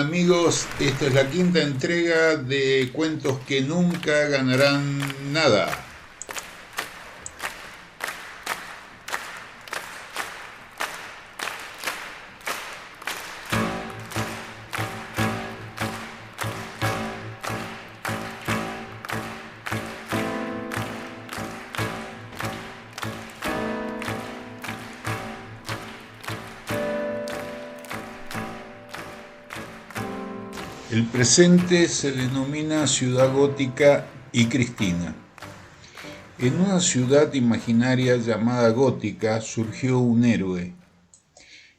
amigos, esta es la quinta entrega de Cuentos que nunca ganarán nada. El presente se denomina Ciudad Gótica y Cristina. En una ciudad imaginaria llamada Gótica surgió un héroe.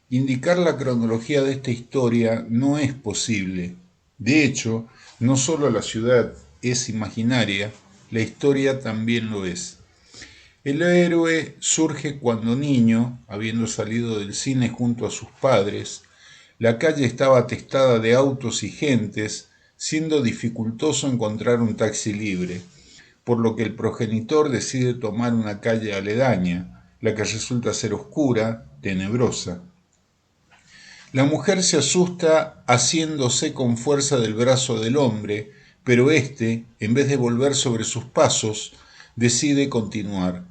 Indicar la cronología de esta historia no es posible. De hecho, no solo la ciudad es imaginaria, la historia también lo es. El héroe surge cuando niño, habiendo salido del cine junto a sus padres, la calle estaba atestada de autos y gentes, siendo dificultoso encontrar un taxi libre, por lo que el progenitor decide tomar una calle aledaña, la que resulta ser oscura, tenebrosa. La mujer se asusta haciéndose con fuerza del brazo del hombre, pero éste, en vez de volver sobre sus pasos, decide continuar.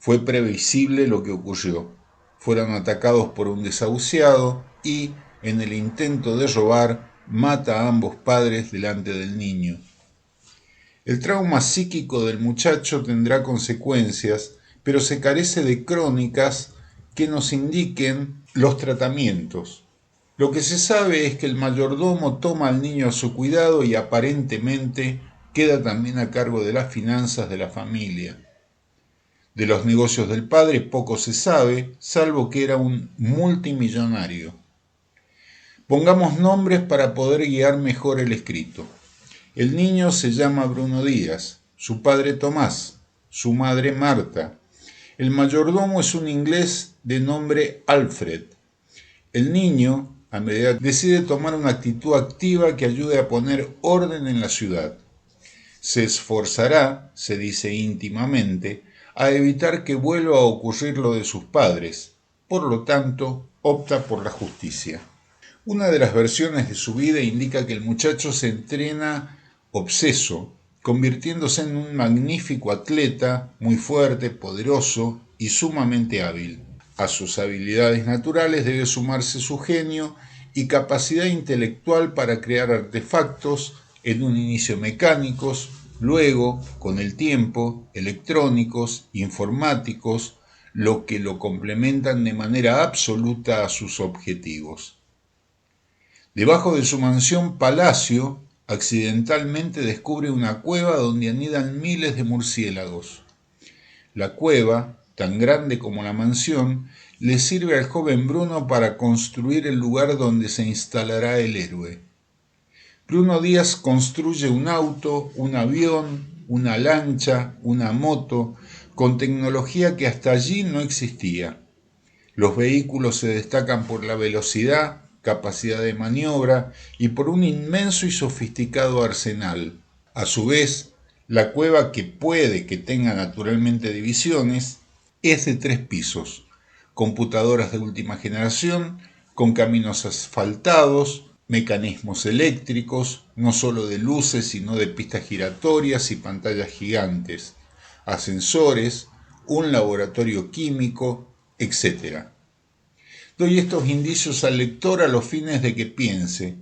Fue previsible lo que ocurrió. Fueron atacados por un desahuciado y, en el intento de robar, mata a ambos padres delante del niño. El trauma psíquico del muchacho tendrá consecuencias, pero se carece de crónicas que nos indiquen los tratamientos. Lo que se sabe es que el mayordomo toma al niño a su cuidado y aparentemente queda también a cargo de las finanzas de la familia. De los negocios del padre poco se sabe, salvo que era un multimillonario. Pongamos nombres para poder guiar mejor el escrito. El niño se llama Bruno Díaz, su padre Tomás, su madre Marta. El mayordomo es un inglés de nombre Alfred. El niño, a medida, decide tomar una actitud activa que ayude a poner orden en la ciudad. Se esforzará, se dice íntimamente, a evitar que vuelva a ocurrir lo de sus padres. Por lo tanto, opta por la justicia. Una de las versiones de su vida indica que el muchacho se entrena obseso, convirtiéndose en un magnífico atleta, muy fuerte, poderoso y sumamente hábil. A sus habilidades naturales debe sumarse su genio y capacidad intelectual para crear artefactos, en un inicio mecánicos, luego, con el tiempo, electrónicos, informáticos, lo que lo complementan de manera absoluta a sus objetivos. Debajo de su mansión palacio, accidentalmente descubre una cueva donde anidan miles de murciélagos. La cueva, tan grande como la mansión, le sirve al joven Bruno para construir el lugar donde se instalará el héroe. Bruno Díaz construye un auto, un avión, una lancha, una moto, con tecnología que hasta allí no existía. Los vehículos se destacan por la velocidad, capacidad de maniobra y por un inmenso y sofisticado arsenal. A su vez, la cueva, que puede que tenga naturalmente divisiones, es de 3 pisos, computadoras de última generación, con caminos asfaltados, mecanismos eléctricos, no solo de luces sino de pistas giratorias y pantallas gigantes, ascensores, un laboratorio químico, etc. Doy estos indicios al lector a los fines de que piense: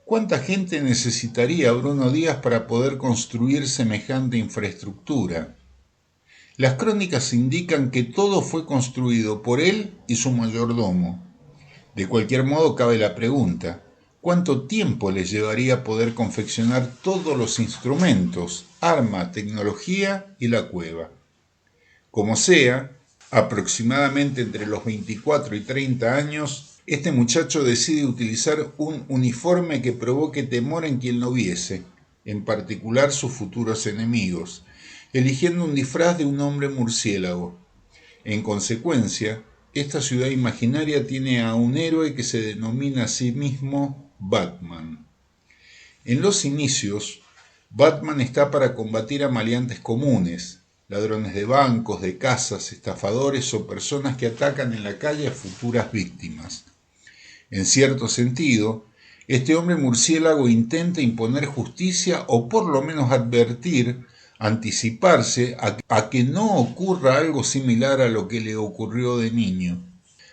¿cuánta gente necesitaría Bruno Díaz para poder construir semejante infraestructura? Las crónicas indican que todo fue construido por él y su mayordomo. De cualquier modo, cabe la pregunta: ¿cuánto tiempo les llevaría poder confeccionar todos los instrumentos, arma, tecnología y la cueva? Como sea, aproximadamente entre los 24 y 30 años, este muchacho decide utilizar un uniforme que provoque temor en quien lo viese, en particular sus futuros enemigos, eligiendo un disfraz de un hombre murciélago. En consecuencia, esta ciudad imaginaria tiene a un héroe que se denomina a sí mismo Batman. En los inicios, Batman está para combatir a maleantes comunes, ladrones de bancos, de casas, estafadores o personas que atacan en la calle a futuras víctimas. En cierto sentido, Este hombre murciélago intenta imponer justicia o por lo menos advertir, anticiparse a que no ocurra algo similar a lo que le ocurrió de niño.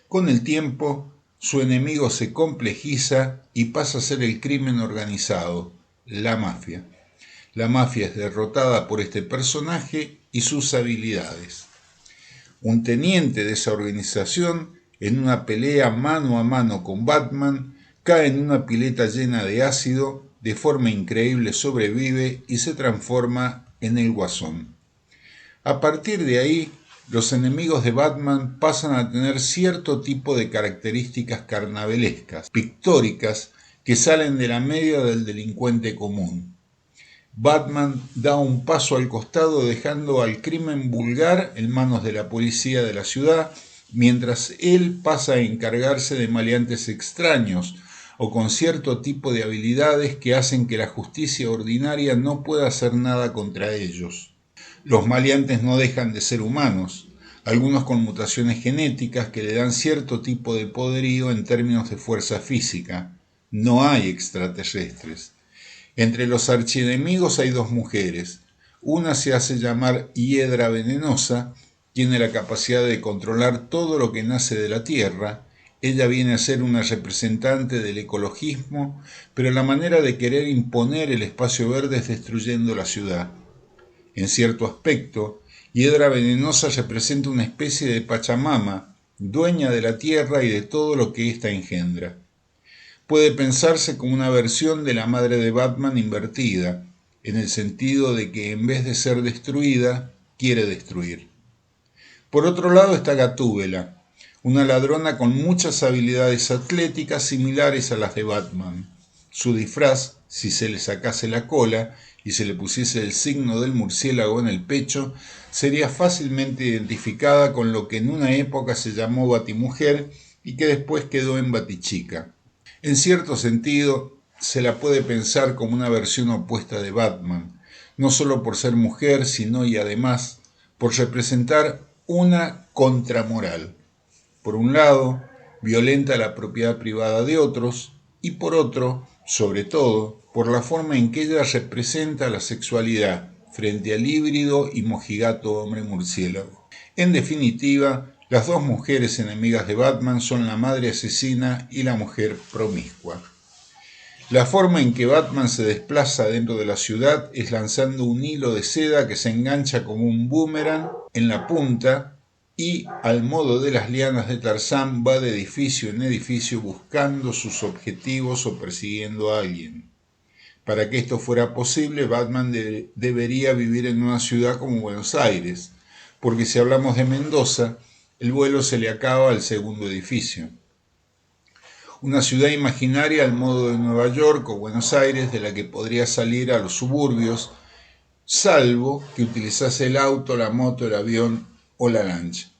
Con el tiempo, su enemigo se complejiza y pasa a ser el crimen organizado, la mafia. La mafia es derrotada por este personaje y sus habilidades. Un teniente de esa organización, en una pelea mano a mano con Batman, cae en una pileta llena de ácido, de forma increíble sobrevive y se transforma en el Guasón. A partir de ahí, los enemigos de Batman pasan a tener cierto tipo de características carnavalescas, pictóricas, que salen de la media del delincuente común. Batman da un paso al costado dejando al crimen vulgar en manos de la policía de la ciudad, mientras él pasa a encargarse de maleantes extraños o con cierto tipo de habilidades que hacen que la justicia ordinaria no pueda hacer nada contra ellos. Los maleantes no dejan de ser humanos, algunos con mutaciones genéticas que le dan cierto tipo de poderío en términos de fuerza física. No hay extraterrestres. Entre los archienemigos hay dos mujeres. Una se hace llamar Hiedra Venenosa, tiene la capacidad de controlar todo lo que nace de la tierra. Ella viene a ser una representante del ecologismo, pero la manera de querer imponer el espacio verde es destruyendo la ciudad. En cierto aspecto, Hiedra Venenosa representa una especie de Pachamama, dueña de la tierra y de todo lo que ésta engendra. Puede pensarse como una versión de la madre de Batman invertida, en el sentido de que en vez de ser destruida, quiere destruir. Por otro lado está Gatúbela, una ladrona con muchas habilidades atléticas similares a las de Batman. Su disfraz, si se le sacase la cola y se le pusiese el signo del murciélago en el pecho, sería fácilmente identificada con lo que en una época se llamó Batimujer y que después quedó en Batichica. En cierto sentido, se la puede pensar como una versión opuesta de Batman, no solo por ser mujer, sino y además por representar una contramoral. Por un lado, violenta la propiedad privada de otros, y por otro, sobre todo, por la forma en que ella representa la sexualidad frente al híbrido y mojigato hombre murciélago. En definitiva, las dos mujeres enemigas de Batman son la madre asesina y la mujer promiscua. La forma en que Batman se desplaza dentro de la ciudad es lanzando un hilo de seda que se engancha como un boomerang en la punta y, al modo de las lianas de Tarzán, va de edificio en edificio buscando sus objetivos o persiguiendo a alguien. Para que esto fuera posible, Batman debería vivir en una ciudad como Buenos Aires, porque si hablamos de Mendoza, el vuelo se le acaba al segundo edificio. Una ciudad imaginaria al modo de Nueva York o Buenos Aires, de la que podría salir a los suburbios, salvo que utilizase el auto, la moto, el avión o la lancha.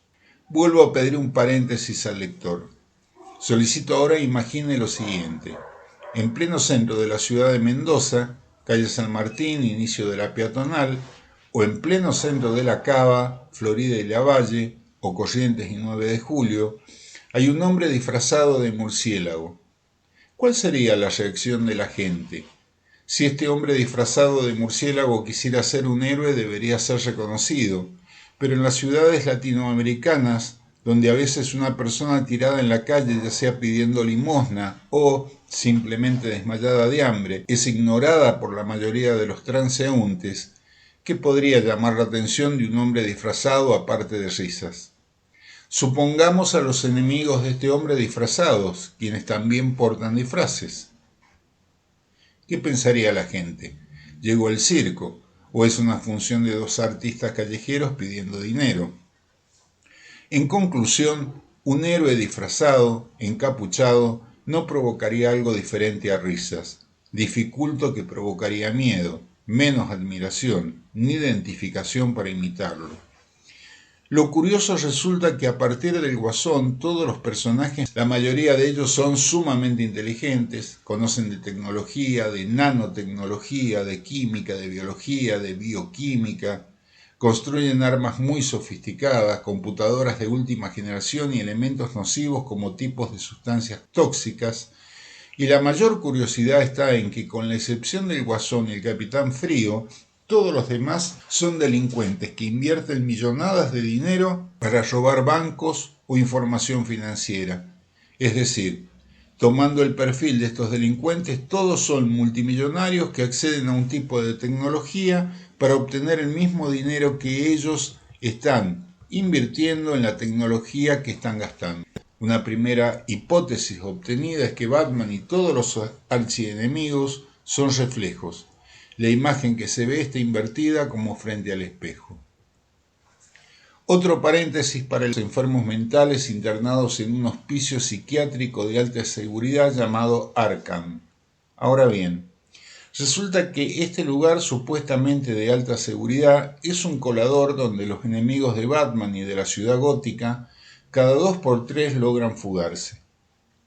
Vuelvo a pedir un paréntesis al lector. Solicito ahora imagine lo siguiente. En pleno centro de la ciudad de Mendoza, calle San Martín, inicio de la peatonal, o en pleno centro de la Cava, Florida y Lavalle, o Corrientes y 9 de Julio, hay un hombre disfrazado de murciélago. ¿Cuál sería la reacción de la gente? Si este hombre disfrazado de murciélago quisiera ser un héroe, debería ser reconocido, pero en las ciudades latinoamericanas, donde a veces una persona tirada en la calle, ya sea pidiendo limosna o simplemente desmayada de hambre, es ignorada por la mayoría de los transeúntes, ¿qué podría llamar la atención de un hombre disfrazado aparte de risas? Supongamos a los enemigos de este hombre disfrazados, quienes también portan disfraces. ¿Qué pensaría la gente? ¿Llegó el circo? ¿O es una función de dos artistas callejeros pidiendo dinero? En conclusión, un héroe disfrazado, encapuchado, no provocaría algo diferente a risas. Dificulto que provocaría miedo, menos admiración, ni identificación para imitarlo. Lo curioso resulta que a partir del Guasón todos los personajes, la mayoría de ellos son sumamente inteligentes, conocen de tecnología, de nanotecnología, de química, de biología, de bioquímica, construyen armas muy sofisticadas, computadoras de última generación y elementos nocivos como tipos de sustancias tóxicas, Y la mayor curiosidad está en que, con la excepción del Guasón y el Capitán Frío, todos los demás son delincuentes que invierten millonadas de dinero para robar bancos o información financiera. Es decir, tomando el perfil de estos delincuentes, todos son multimillonarios que acceden a un tipo de tecnología para obtener el mismo dinero que ellos están invirtiendo en la tecnología que están gastando. Una primera hipótesis obtenida es que Batman y todos los archienemigos son reflejos. La imagen que se ve está invertida como frente al espejo. Otro paréntesis para los enfermos mentales internados en un hospicio psiquiátrico de alta seguridad llamado Arkham. Ahora bien, resulta que este lugar supuestamente de alta seguridad es un colador donde los enemigos de Batman y de la ciudad gótica cada 2 por 3 logran fugarse.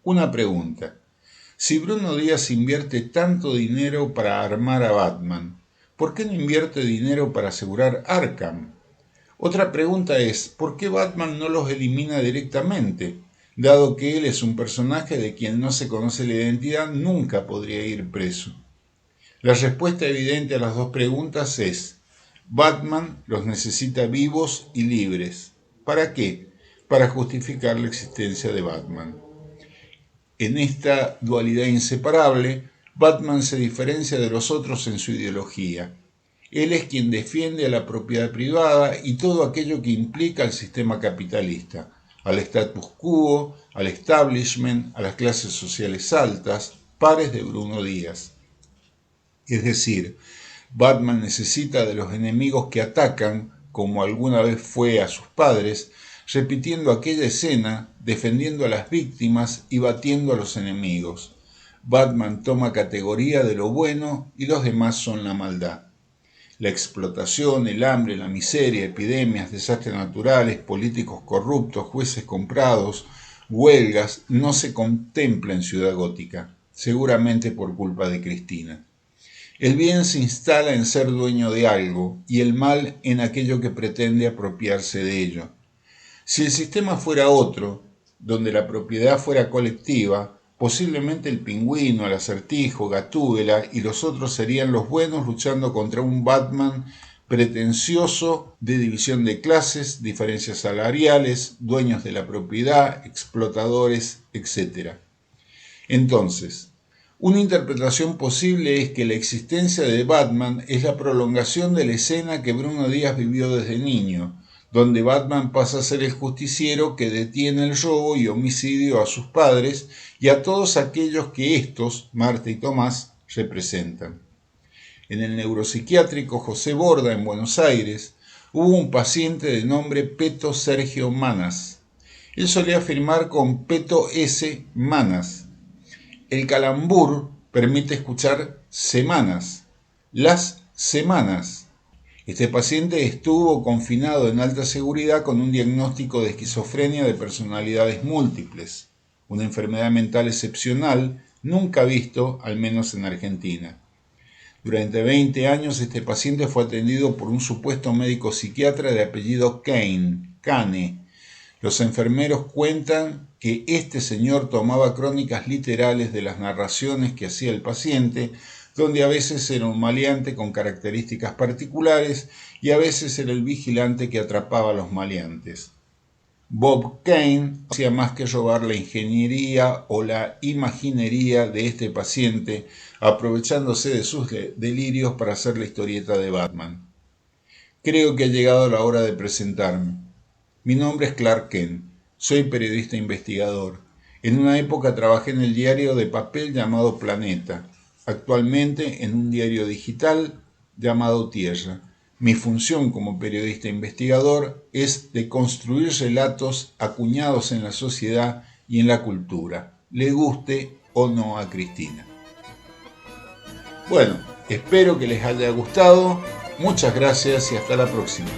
Una pregunta: si Bruno Díaz invierte tanto dinero para armar a Batman, ¿por qué no invierte dinero para asegurar Arkham? Otra pregunta es, ¿por qué Batman no los elimina directamente? Dado que él es un personaje de quien no se conoce la identidad, nunca podría ir preso. La respuesta evidente a las dos preguntas es: Batman los necesita vivos y libres. ¿Para qué? Para justificar la existencia de Batman. En esta dualidad inseparable, Batman se diferencia de los otros en su ideología. Él es quien defiende a la propiedad privada y todo aquello que implica al sistema capitalista, al status quo, al establishment, a las clases sociales altas, pares de Bruno Díaz. Es decir, Batman necesita de los enemigos que atacan, como alguna vez fue a sus padres, repitiendo aquella escena, defendiendo a las víctimas y batiendo a los enemigos. Batman toma categoría de lo bueno y los demás son la maldad. La explotación, el hambre, la miseria, epidemias, desastres naturales, políticos corruptos, jueces comprados, huelgas, no se contempla en Ciudad Gótica, seguramente por culpa de Cristina. El bien se instala en ser dueño de algo y el mal en aquello que pretende apropiarse de ello. Si el sistema fuera otro, donde la propiedad fuera colectiva, posiblemente el Pingüino, el Acertijo, Gatúbela y los otros serían los buenos luchando contra un Batman pretencioso de división de clases, diferencias salariales, dueños de la propiedad, explotadores, etc. Entonces, una interpretación posible es que la existencia de Batman es la prolongación de la escena que Bruno Díaz vivió desde niño, donde Batman pasa a ser el justiciero que detiene el robo y homicidio a sus padres y a todos aquellos que estos, Marta y Tomás, representan. En el neuropsiquiátrico José Borda, en Buenos Aires, hubo un paciente de nombre Peto Sergio Manas. Él solía firmar con Peto S. Manas. El calambur permite escuchar semanas, las semanas. Este paciente estuvo confinado en alta seguridad con un diagnóstico de esquizofrenia de personalidades múltiples, una enfermedad mental excepcional nunca visto, al menos en Argentina. Durante 20 años este paciente fue atendido por un supuesto médico psiquiatra de apellido Cane. Los enfermeros cuentan que este señor tomaba crónicas literales de las narraciones que hacía el paciente, donde a veces era un maleante con características particulares y a veces era el vigilante que atrapaba a los maleantes. Bob Kane no hacía más que robar la ingeniería o la imaginería de este paciente, aprovechándose de sus delirios para hacer la historieta de Batman. Creo que ha llegado la hora de presentarme. Mi nombre es Clark Kent, soy periodista investigador. En una época trabajé en el diario de papel llamado Planeta. Actualmente en un diario digital llamado Tierra. Mi función como periodista investigador es de construir relatos acuñados en la sociedad y en la cultura, le guste o no a Cristina. Bueno, espero que les haya gustado, muchas gracias y hasta la próxima.